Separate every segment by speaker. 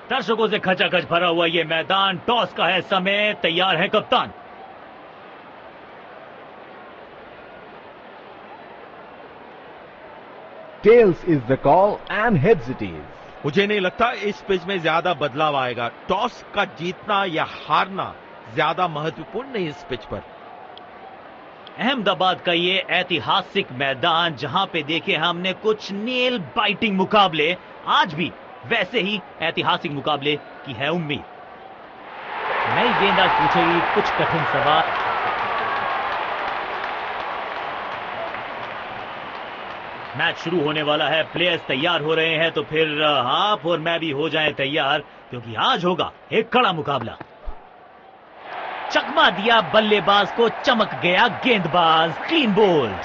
Speaker 1: दर्शकों से खचाखच भरा हुआ ये मैदान, टॉस का है समय, तैयार है कप्तान।
Speaker 2: Tails is the call and heads it is.
Speaker 3: मुझे नहीं लगता इस पिच में ज्यादा बदलाव आएगा। टॉस का जीतना या हारना ज्यादा महत्वपूर्ण नहीं इस पिच पर।
Speaker 1: अहमदाबाद का ये ऐतिहासिक मैदान, जहां पे देखे हमने कुछ नेल बाइटिंग मुकाबले, आज भी वैसे ही ऐतिहासिक मुकाबले की है उम्मीद। नई गेंदबाज पूछेगी कुछ कठिन सवाल। मैच शुरू होने वाला है, प्लेयर्स तैयार हो रहे हैं, तो फिर आप और मैं भी हो जाएं तैयार, क्योंकि आज होगा एक कड़ा मुकाबला। चकमा दिया बल्लेबाज को, चमक गया गेंदबाज, क्लीन बोल्ड।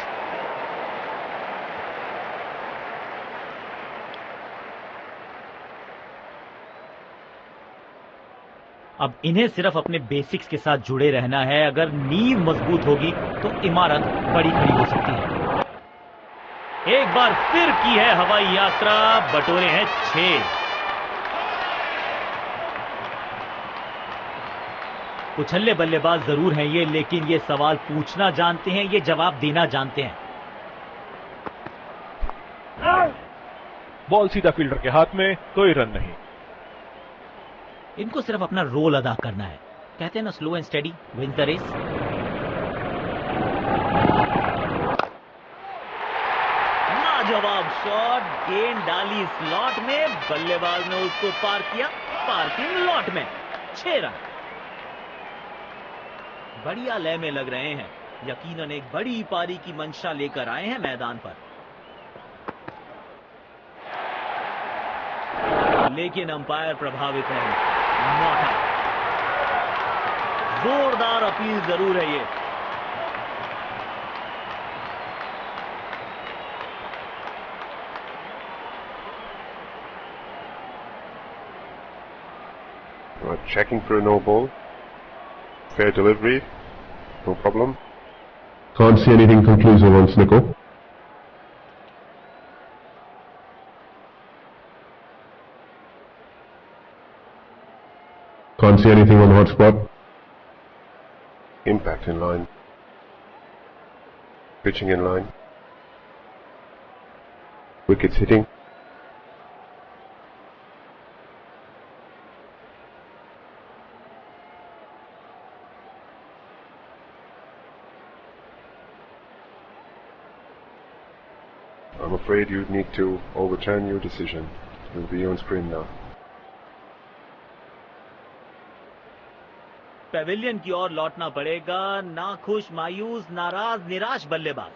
Speaker 1: अब इन्हें सिर्फ अपने बेसिक्स के साथ जुड़े रहना है। अगर नींव मजबूत होगी तो इमारत बड़ी खड़ी हो सकती है। एक बार फिर की है हवाई यात्रा, बटोरे हैं 6। उछल्ले बल्लेबाज जरूर हैं ये, लेकिन ये सवाल पूछना जानते हैं, ये जवाब देना जानते हैं।
Speaker 4: बॉल सीधा फील्डर के हाथ में, कोई रन नहीं।
Speaker 1: इनको सिर्फ अपना रोल अदा करना है। कहते हैं ना, slow and steady wins the race. लाजवाब शॉट, गेंद डाली स्लॉट में, बल्लेबाज ने उसको पार किया पार्किंग लॉट में। 6 रन। बढ़िया लय में लग रहे हैं, यकीनन एक बड़ी पारी की मंशा लेकर आए हैं मैदान पर। लेकिन अंपायर प्रभावित नहीं, नॉट आउट। जोरदार अपील जरूर है ये।
Speaker 5: Checking for a no ball. Fair delivery. No problem.
Speaker 6: Can't see anything conclusive on Snickle. Can't see anything on hotspot.
Speaker 5: Impact in line. Pitching in line. Wickets hitting. I'm afraid you need to overturn your decision. It will be on screen now.
Speaker 1: Pavilion की ओर लौटना पड़ेगा। नाखुश, मायूस, नाराज, निराश बल्लेबाज।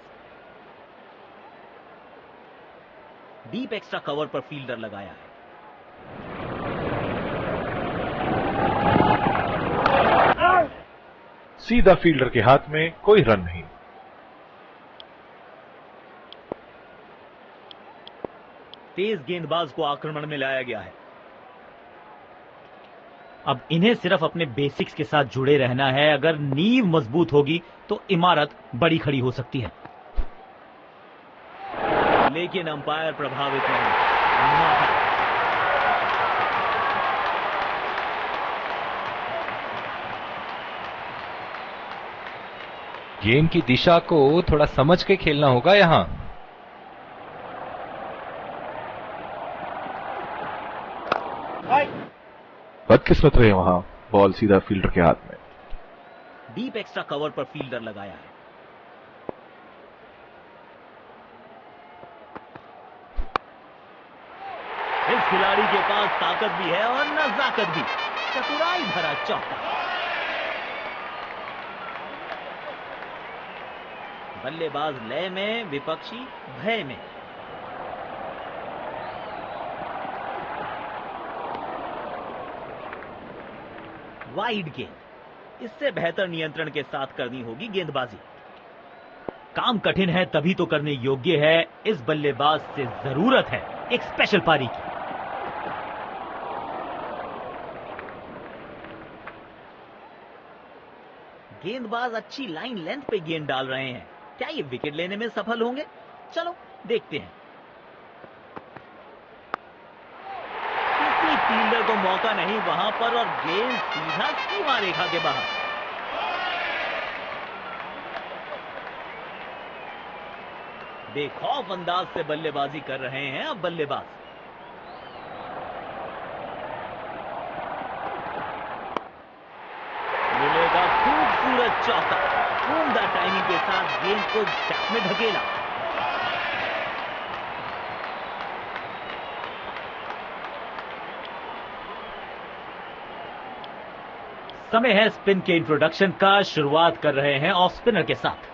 Speaker 1: Deep extra cover पर fielder लगाया है।
Speaker 4: सीधा फील्डर के हाथ में, कोई रन नहीं।
Speaker 1: तेज गेंदबाज को आक्रमण में लाया गया है। अब इन्हें सिर्फ अपने बेसिक्स के साथ जुड़े रहना है। अगर नींव मजबूत होगी तो इमारत बड़ी खड़ी हो सकती है। लेकिन अंपायर प्रभावित नहीं, नॉट आउट।
Speaker 7: गेम की दिशा को थोड़ा समझ के खेलना होगा यहां।
Speaker 4: बदकिस्मत रहे वहां, बॉल सीधा फील्डर के हाथ में।
Speaker 1: डीप एक्स्ट्रा कवर पर फील्डर लगाया है। इस खिलाड़ी के पास ताकत भी है और नजाकत भी। चतुराई भरा चौका। बल्लेबाज लय में, विपक्षी भय में। वाइड गेंद, इससे बेहतर नियंत्रण के साथ करनी होगी गेंदबाजी। काम कठिन है तभी तो करने योग्य है। इस बल्लेबाज से जरूरत है एक स्पेशल पारी की। गेंदबाज अच्छी लाइन लेंथ पे गेंद डाल रहे हैं। क्या ये विकेट लेने में सफल होंगे? चलो देखते हैं। किसी फील्डर को मौका नहीं वहां पर और गेंद सीधा सीमा रेखा के बाहर। बेखौफ अंदाज से बल्लेबाजी कर रहे हैं अब बल्लेबाज। मिलेगा खूबसूरत चौका, उम्दा टाइमिंग के साथ गेंद को गैप में ढकेला। समय है स्पिन के इंट्रोडक्शन का। शुरुआत कर रहे हैं ऑफ स्पिनर के साथ।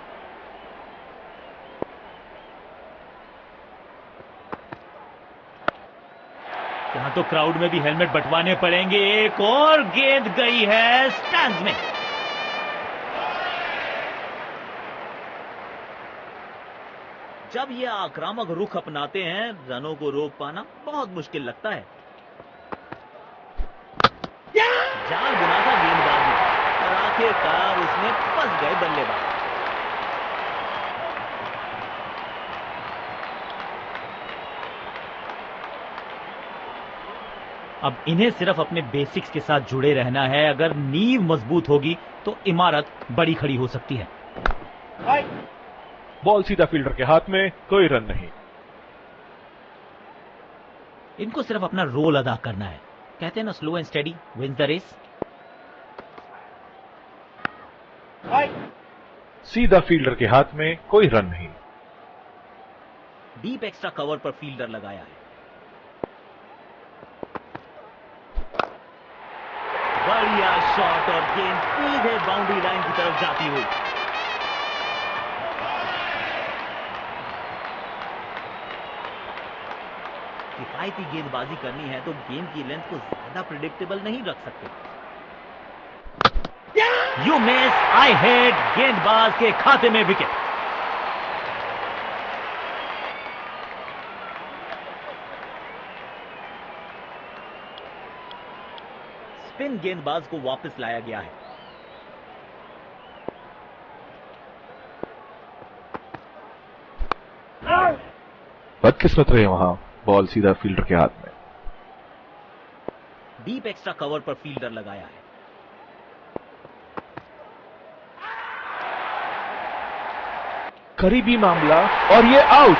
Speaker 1: यहां तो क्राउड में भी हेलमेट बंटवाने पड़ेंगे। एक और गेंद गई है स्टैंड्स में। जब ये आक्रामक रुख अपनाते हैं, रनों को रोक पाना बहुत मुश्किल लगता है। जाल बुना था गेंदबाज ने और आखिरकार उसमें फंस गए बल्लेबाज। अब इन्हें सिर्फ अपने बेसिक्स के साथ जुड़े रहना है। अगर नींव मजबूत होगी तो इमारत बड़ी खड़ी हो सकती है।
Speaker 4: बॉल सीधा फील्डर के हाथ में, कोई रन नहीं।
Speaker 1: इनको सिर्फ अपना रोल अदा करना है। कहते हैं ना, slow and steady wins the race.
Speaker 4: सीधा फील्डर के हाथ में, कोई रन नहीं।
Speaker 1: डीप एक्स्ट्रा कवर पर फील्डर लगाया है। बढ़िया शॉट और गेंद सीधे बाउंड्री लाइन की तरफ जाती हुई। किफायती गेंदबाजी करनी है तो गेंद की लेंथ को ज्यादा प्रिडिक्टेबल नहीं रख सकते। यू मिस, आई हेड, गेंदबाज के खाते में विकेट। स्पिन गेंदबाज को वापस लाया गया है।
Speaker 4: बदकिस्मत रहे वहां, बॉल सीधा फील्डर के हाथ में।
Speaker 1: डीप एक्स्ट्रा कवर पर फील्डर लगाया है।
Speaker 4: करीबी मामला और ये आउट।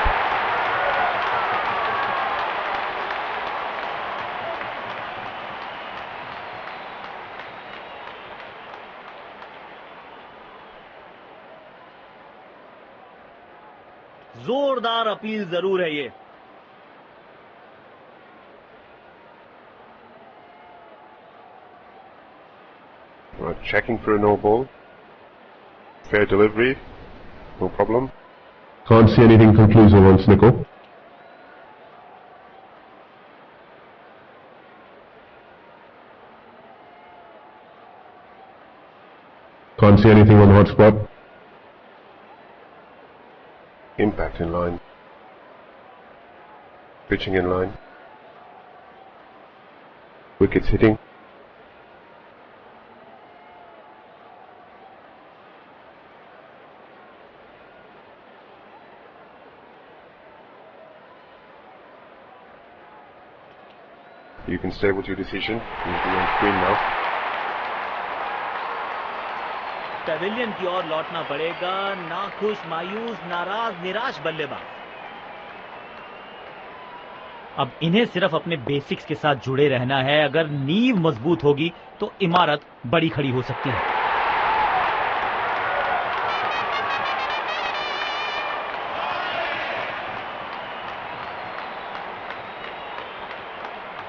Speaker 1: जोरदार अपील जरूर है ये।
Speaker 5: Checking for a no ball. Fair delivery. No problem.
Speaker 6: Can't see anything conclusive on Snicko. Can't see anything on hot spot.
Speaker 5: Impact in line. Pitching in line. Wickets hitting. You can stay with your decision. You'll be on screen now.
Speaker 1: Pavilion की ओर लौटना पड़ेगा। नाखुश, मायूस, नाराज, निराश बल्लेबाज। अब इन्हें सिर्फ अपने बेसिक्स के साथ जुड़े रहना है। अगर नींव मजबूत होगी तो इमारत बड़ी खड़ी हो सकती है।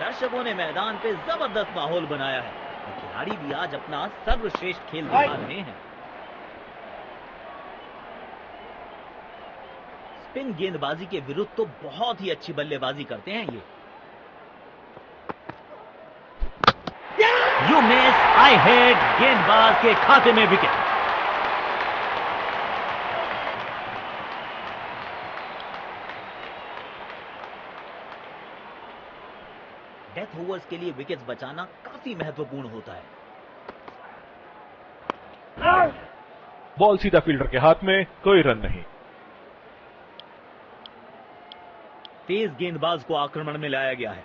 Speaker 1: दर्शकों ने मैदान पे जबरदस्त माहौल बनाया है और खिलाड़ी भी आज अपना सर्वश्रेष्ठ खेल दिखा रहे हैं। स्पिन गेंदबाजी के विरुद्ध तो बहुत ही अच्छी बल्लेबाजी करते हैं ये। यू मिस, आई हेड, गेंदबाज के खाते में विकेट। डेथ ओवर्स के लिए विकेट्स बचाना काफी महत्वपूर्ण होता है।
Speaker 4: बॉल सीधा फील्डर के हाथ में, कोई रन नहीं।
Speaker 1: तेज गेंदबाज को आक्रमण में लाया गया है।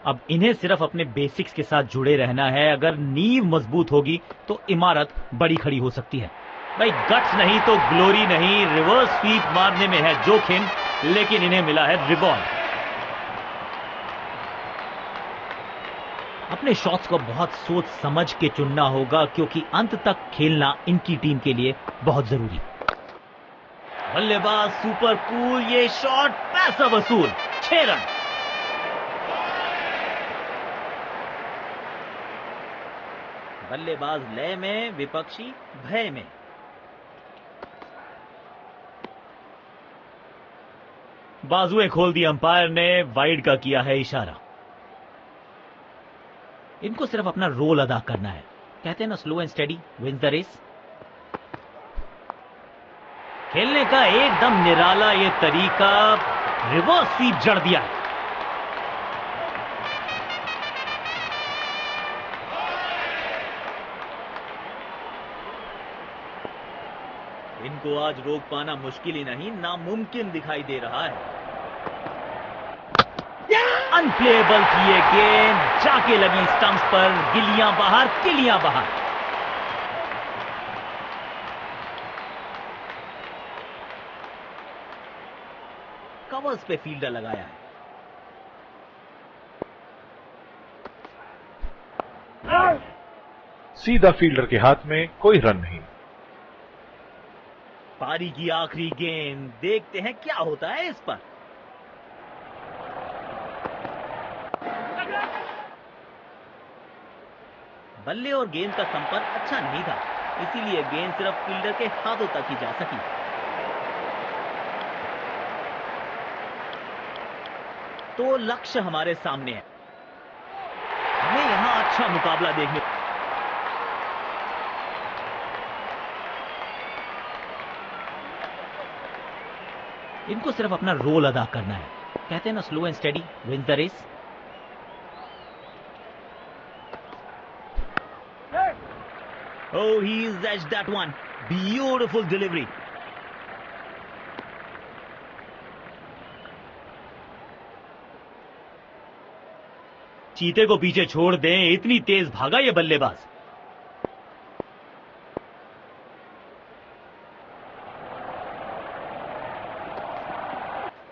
Speaker 1: अब इन्हें सिर्फ अपने बेसिक्स के साथ जुड़े रहना है। अगर नींव मजबूत होगी तो इमारत बड़ी खड़ी हो सकती है। भाई गट्स नहीं तो ग्लोरी नहीं। रिवर्स स्वीप मारने में है जोखिम, लेकिन इन्हें मिला है रिवॉर्ड। अपने शॉट्स को बहुत सोच समझ के चुनना होगा, क्योंकि अंत तक खेलना इनकी टीम के लिए बहुत जरूरी। बल्लेबाज सुपर कूल, ये शॉट पैसा वसूल, 6 रन। बल्लेबाज लय में, विपक्षी भय में। बाजुएं खोल दी अंपायर ने, वाइड का किया है इशारा। इनको सिर्फ अपना रोल अदा करना है। कहते हैं ना, slow and steady wins the race. खेलने का एकदम निराला ये तरीका। रिवर्स स्वीप जड़ दिया है। इनको आज रोक पाना मुश्किल ही नहीं, नामुमकिन दिखाई दे रहा है। अनप्लेएबल किए गेंद, जाके लगी स्टंप्स पर। गिलियां बाहर, किलियां बाहर। कवर्स पे फील्डर लगाया है।
Speaker 4: सीधा फील्डर के हाथ में, कोई रन नहीं।
Speaker 1: पारी की आखिरी गेंद, देखते हैं क्या होता है इस पर। बल्ले और गेंद का संपर्क अच्छा नहीं था, इसीलिए गेंद सिर्फ फील्डर के हाथों तक ही जा सकी। तो लक्ष्य हमारे सामने है। हमें यहां अच्छा मुकाबला देखने। इनको सिर्फ अपना रोल अदा करना है। कहते हैं ना, slow and steady wins the race. Oh, he's edged that one. Beautiful delivery. चीते को पीछे छोड़ दें, इतनी तेज भागा ये बल्लेबाज।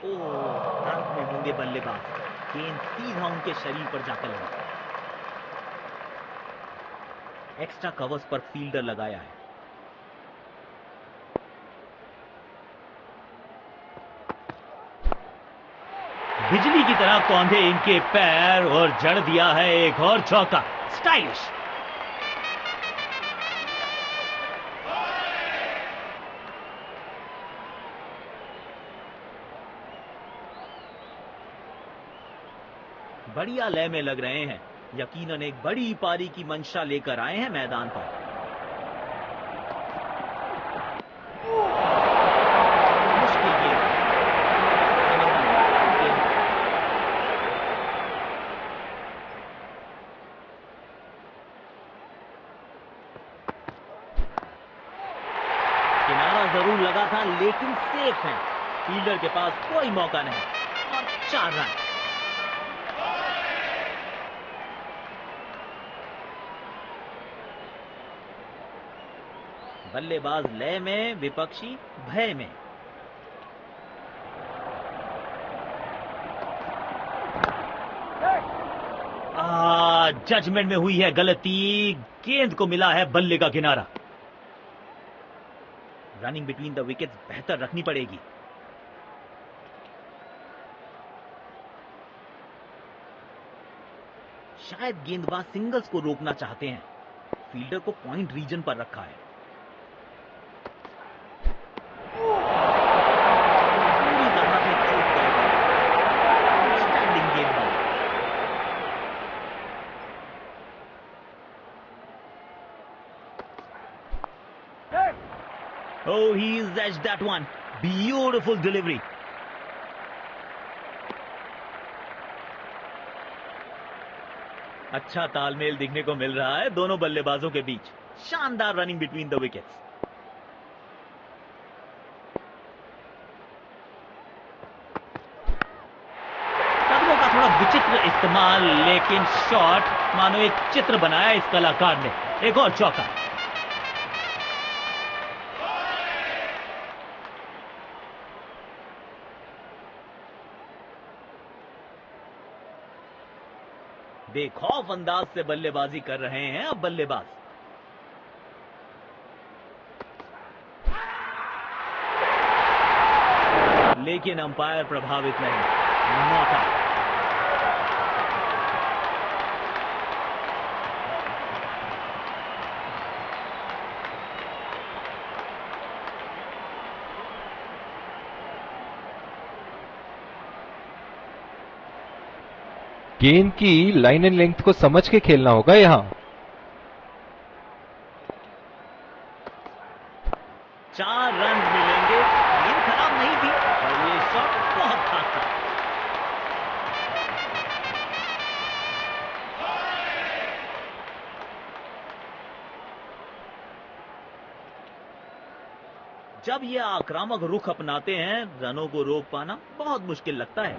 Speaker 1: दर्द में होंगे बल्लेबाज। गेंद सीधा उनके शरीर पर जाकर लगा। एक्स्ट्रा कवर्स पर फील्डर लगाया है। बिजली की तरह कौंधे इनके पैर, और जड़ दिया है एक और चौका। स्टाइलिश। बढ़िया लय में लग रहे हैं। यकीनन एक बड़ी पारी की मंशा लेकर आए हैं मैदान पर। मुश्किल गेंद। किनारा जरूर लगा था, लेकिन सेफ है। फील्डर के पास कोई मौका नहीं, और 4 रन। बल्लेबाज लय में, विपक्षी भय में। जजमेंट में हुई है गलती। गेंद को मिला है बल्ले का किनारा। रनिंग बिटवीन द विकेट्स बेहतर रखनी पड़ेगी। शायद गेंदबाज सिंगल्स को रोकना चाहते हैं। फील्डर को पॉइंट रीजन पर रखा है। पूरी तरह से चूक गए। स्टैंडिंग गेंदबाज। Oh, he's edged that one. Beautiful delivery. अच्छा तालमेल दिखने को मिल रहा है दोनों बल्लेबाजों के बीच। शानदार रनिंग बिटवीन द विकेट्स। कदमों का थोड़ा विचित्र इस्तेमाल, लेकिन शॉट मानो एक चित्र बनाया इस कलाकार ने। एक और चौका। बेखौफ अंदाज से बल्लेबाजी कर रहे हैं अब बल्लेबाज। लेकिन अंपायर प्रभावित नहीं, नॉट आउट।
Speaker 7: गेंद की लाइन एंड लेंथ को समझ के खेलना होगा यहां।
Speaker 1: 4 रन मिलेंगे। गेंद खराब नहीं थी और ये शॉट बहुत खास था। जब ये आक्रामक रुख अपनाते हैं, रनों को रोक पाना बहुत मुश्किल लगता है।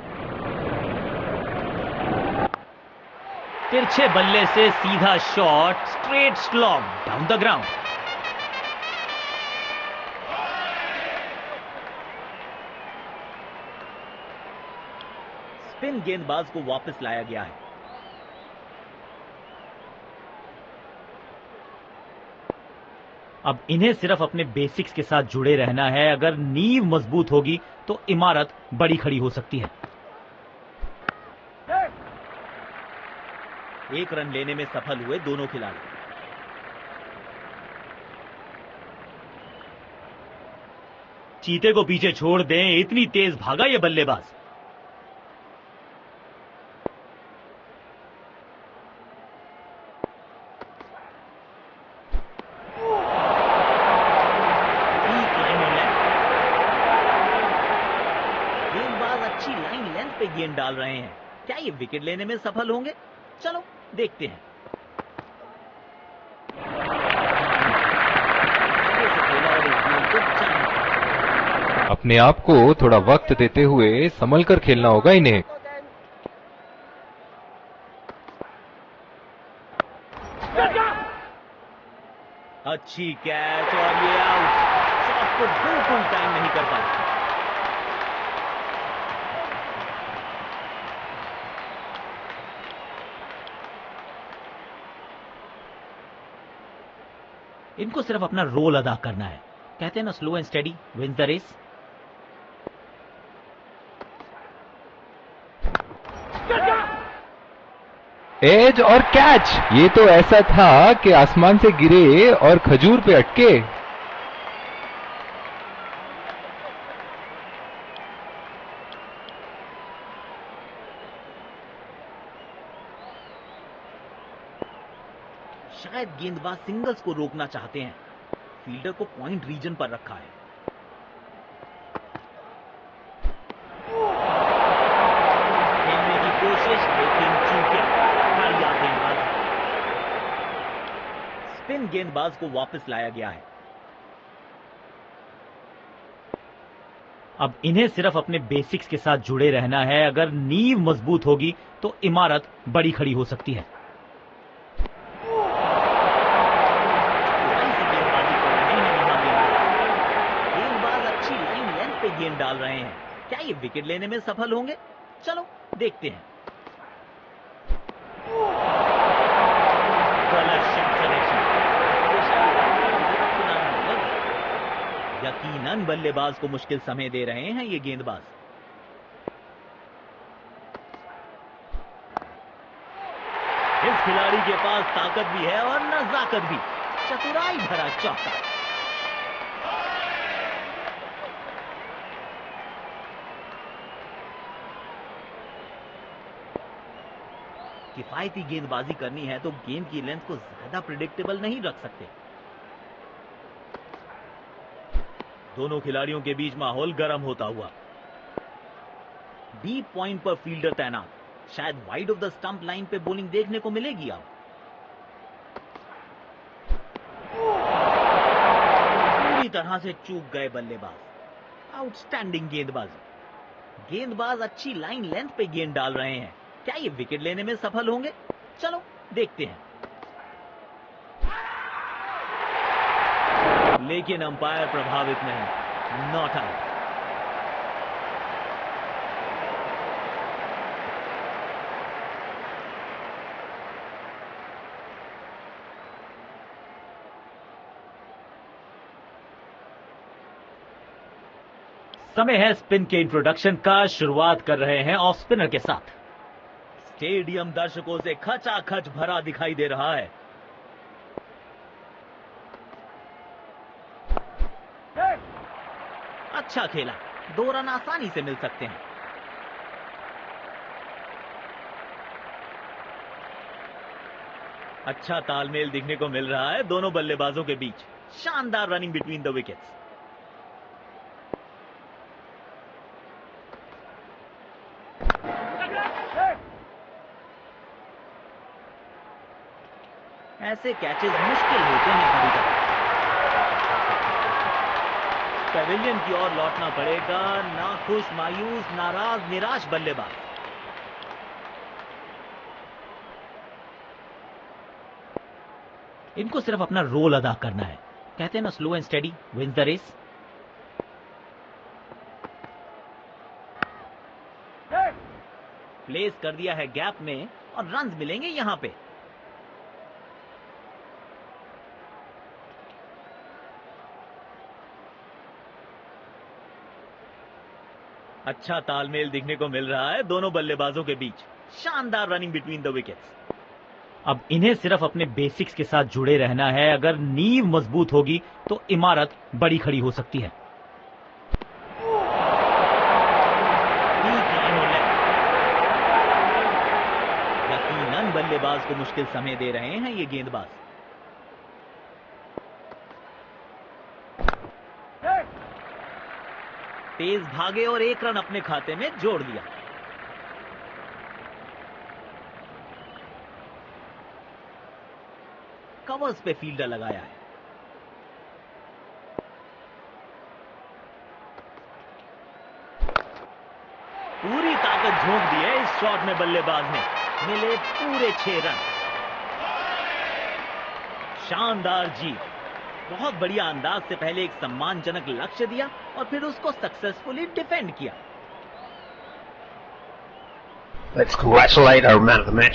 Speaker 1: तिरछे बल्ले से सीधा shot, straight slog down the ground. Spin गेंदबाज को वापस लाया गया है। अब इन्हें सिर्फ अपने बेसिक्स के साथ जुड़े रहना है। अगर नींव मजबूत होगी तो इमारत बड़ी खड़ी हो सकती है। 1 रन लेने में सफल हुए दोनों खिलाड़ी। चीते को पीछे छोड़ दें, इतनी तेज भागा ये बल्लेबाज। गेंदबाज अच्छी लाइन लेंथ पे गेंद डाल रहे हैं। क्या ये विकेट लेने में सफल होंगे? चलो देखते हैं।
Speaker 7: अपने आप को थोड़ा वक्त देते हुए संभल कर खेलना होगा इन्हें।
Speaker 1: अच्छी कैच और ये आउट। शॉट को बिल्कुल टाइम नहीं कर पाया। इनको सिर्फ अपना रोल अदा करना है। कहते हैं ना, slow and steady wins the race.
Speaker 7: Edge और कैच, ये तो ऐसा था कि आसमान से गिरे और खजूर पे अटके।
Speaker 1: शायद गेंदबाज सिंगल्स को रोकना चाहते हैं। फील्डर को पॉइंट रीजन पर रखा है। खेलने की कोशिश, लेकिन चूके। बढ़िया गेंदबाज। स्पिन गेंदबाज को वापस लाया गया है। अब इन्हें सिर्फ अपने बेसिक्स के साथ जुड़े रहना है। अगर नींव मजबूत होगी तो इमारत बड़ी खड़ी हो सकती है। गेंद डाल रहे हैं। क्या ये विकेट लेने में सफल होंगे? चलो देखते हैं। यकीनन बल्लेबाज को मुश्किल समय दे रहे हैं ये गेंदबाज। इस खिलाड़ी के पास ताकत भी है और नजाकत भी। चतुराई भरा चौका। किफायती गेंदबाजी करनी है तो गेंद की लेंथ को ज्यादा प्रिडिक्टेबल नहीं रख सकते। दोनों खिलाड़ियों के बीच माहौल गर्म होता हुआ। डीप पॉइंट पर फील्डर तैनात। शायद wide of the stump line पे बॉलिंग देखने को मिलेगी। अब पूरी तरह से चूक गए बल्लेबाज। आउटस्टैंडिंग गेंदबाजी। गेंदबाज अच्छी लाइन लेंथ पे गेंद डाल रहे हैं। क्या ये विकेट लेने में सफल होंगे? चलो देखते हैं। लेकिन अंपायर प्रभावित नहीं, नॉट आउट। समय है स्पिन के इंट्रोडक्शन का। शुरुआत कर रहे हैं ऑफ स्पिनर के साथ। स्टेडियम दर्शकों से खचाखच भरा दिखाई दे रहा है। अच्छा खेला, 2 रन आसानी से मिल सकते हैं। अच्छा तालमेल दिखने को मिल रहा है दोनों बल्लेबाजों के बीच। शानदार रनिंग बिटवीन द विकेट्स। ऐसे कैचेस मुश्किल होते हैं कभी कभी। पेविलियन की ओर लौटना पड़ेगा। नाखुश, मायूस, नाराज, निराश बल्लेबाज। इनको सिर्फ अपना रोल अदा करना है। कहते हैं ना, slow and steady wins the race. Place कर दिया है गैप में और रन्स मिलेंगे यहां पे। अच्छा तालमेल दिखने को मिल रहा है दोनों बल्लेबाजों के बीच। शानदार रनिंग बिटवीन द विकेट्स। अब इन्हें सिर्फ अपने बेसिक्स के साथ जुड़े रहना है। अगर नींव मजबूत होगी तो इमारत बड़ी खड़ी हो सकती है। यकीनन बल्लेबाज को मुश्किल समय दे रहे हैं ये गेंदबाज। तेज भागे और 1 रन अपने खाते में जोड़ दिया। कवर्स पे फील्डर लगाया है। पूरी ताकत झोंक दी है इस शॉट में बल्लेबाज ने। मिले पूरे 6 रन। शानदार जीत। बहुत बढ़िया अंदाज से पहले एक सम्मानजनक लक्ष्य दिया और फिर उसको सक्सेसफुली डिफेंड किया।
Speaker 8: Let's congratulate our man of the match.